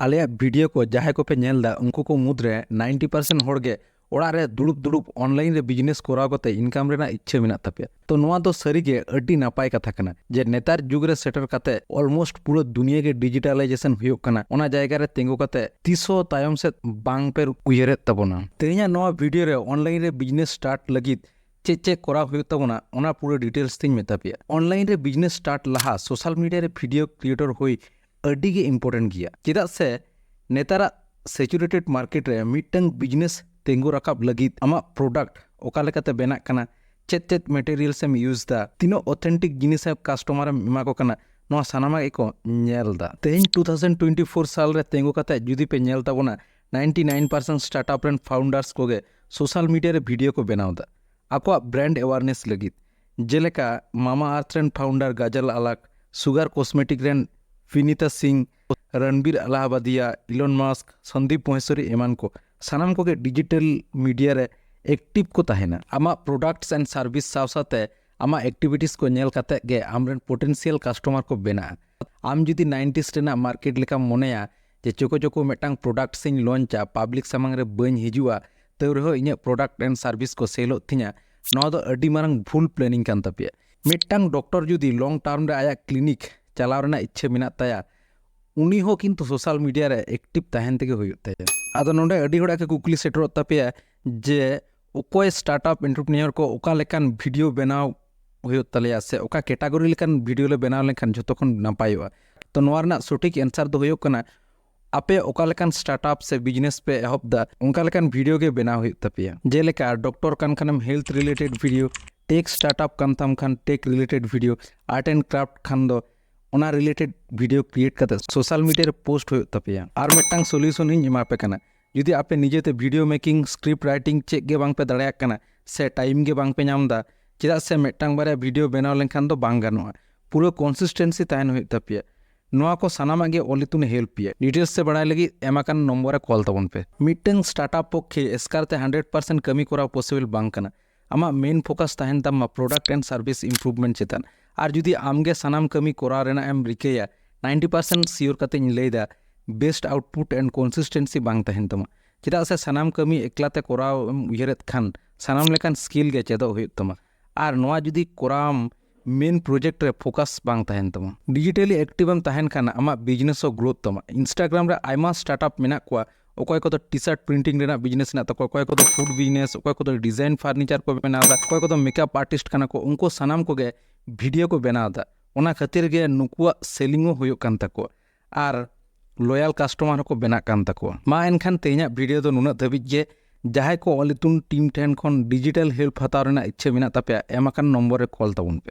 Alia video को जहाँ को पे नेलदा उनको को मुद्रे 90% होड़गे ओड़ा रे दुड़ुब ऑनलाइन रे बिजनेस कोराव कते इनकम रेना इच्छा मेना तापे तो नोआ दो सरीगे अड्डी नापाय कथा कना जे नेतार जुग रे सेटर कते ऑलमोस्ट पूरा दुनिया के डिजिटलाइजेशन हुयुग कना ओना जायगा रे तेंगो कते तीसो तायम से बांग पे उयरे तबोना तेया नोआ वीडियो रे ऑनलाइन रे बिजनेस स्टार्ट लगित चे कोराव हुयुग तबोना ओना पूरा डिटेल्स तिन मेता पिया ऑनलाइन रे बिजनेस स्टार्ट लहा सोशल मीडिया रे वीडियो क्रिएटर होई अड्डी गे इम्पोर्टेंट गिया चेदा से नेतारा सैचुरेटेड मार्केट रे मिटंग बिजनेस तेंगु रकाब लगित आमा प्रोडक्ट ओका लेकाते बेना कना चेत मटेरियल्स एम यूज दा तीनो ऑथेंटिक जिनिस कस्टमर एमा को कना नोआ सानामा एको नेल दा तेन 2024 साल रे तेंगु कते जुदी पे नेल ताबोना 99% स्टार्टअप रेन फाउंडर्स कोगे सोशल मीडिया रे वीडियो को बनाव दा आको ब्रांड अवेयरनेस लगित जेलेका मामा अर्थ रेन founder Ghazal Alagh Sugar cosmetic रेन विनीता सिंह रणबीर अलाहाबादिया इलोन मस्क संदीप महेश्वरी एमान को सानाम को के डिजिटल मीडिया रे एक्टिव को तहेना आमा प्रोडक्ट्स एंड सर्विस साव साथे आमा एक्टिविटीज को नेल काते गे आमरेन पोटेंशियल कस्टमर को बेना आम जुदी 90s रेना मार्केट लेका मोनेया जे चोको मेटांग प्रोडक्ट सिंग लॉन्चा पब्लिक सामांग रे बइन हिजुआ तो रहो इने प्रोडक्ट एंड सर्विस को सेलो थिना नोआ दो अड्डी मारंग भूल प्लानिंग कान तापिया मिटांग डॉक्टर जुदी लॉन्ग टर्म रे आया क्लिनिक चलाव रेना इच्छा मेना ताया उनी हो किंतु सोशल मीडिया रे एक्टिव तहन तेगे हुयुग ताया आदो नोंडे अड्डी होड़ा के कुकली सेटर तापिया जे ओकोय स्टार्टअप एंटरप्रेन्योर को ओका लेकान वीडियो बनाव हुयुग तलेया से ओका कैटेगरी लेकान वीडियो ले बनाव लेकान जतो खन नापायोआ तो नोआ रेना सठिक आंसर दो हुयुग कना आपे ओका लेकान स्टार्टअप से बिजनेस पे एहब दा उनका लेकान वीडियो के बनाव हुयुग तापिया जेलेका डॉक्टर कान खनम health related video tech startup कान तम खान tech related video art and craft खान दो ओना रिलेटेड वीडियो क्रिएट करते सोशल मीडिया रे पोस्ट हो तपिया आर मिटांग सॉल्यूशन हिं एमा पे कना जुदी आपे निजेते video making script writing check गे बांग पे दड़ाया कना से टाइम गे बांग पे नाम दा चेदा से मिटांग बारे वीडियो बनाव लेनखान दो बांग गानोआ पूरा कंसिस्टेंसी तायन हो तपिया नोआ को सानामा गे ओलितुन हेल्प पिया डिटेल्स से बड़ाय लगी एमाकान नंबर कॉल तबन पे मिटंग स्टार्टअप पक्षे एस्कारते 100% कमी कोरा पॉसिबल बांग कना आमा मेन फोकस ताहन तमा प्रोडक्ट एंड सर्विस इम्प्रूवमेंट चेतन और जुदी आमगे सानाम कमी कोरा रेना एम रिकेया 90% सियोर कते लेदा बेस्ट आउटपुट एंड कंसिस्टेंसी बांग तहन तमा चेदा से सानाम कमी एकलाते कोराव उयरेत खान सानाम लेकान स्किल गे चेदो हुयुग तमा और नोआ जुदी कोराम मेन प्रोजेक्ट रे फोकस बांग तहन तमा डिजिटली एक्टिव एम तहन खान आमा बिजनेस ग्रोथ तमा इंस्टाग्राम रे आयमा स्टार्टअप मेना कोआ ओकोय को टी शर्ट प्रिंटिंग रेना बिजनेस ना तको ओकोय को फूड बिजनेस ओकोय को डिजाइन फर्नीचर को बनादा ओकोय को मेकअप आर्टिस्ट खाना को उनको सानाम को गे वीडियो को बनादा ओना खातिर गे नुकुआ सेलिंगो हुयुग कान तको आर लॉयल कस्टमर को बना कान तको मा एनखान तेना वीडियो दो नुना धबिज गे जहाय को ऑलितुन टीम ठेन खन डिजिटल हेल्प हताव रेना इच्छा मेना तापे एमाकान नंबर रे कॉल तबन पे।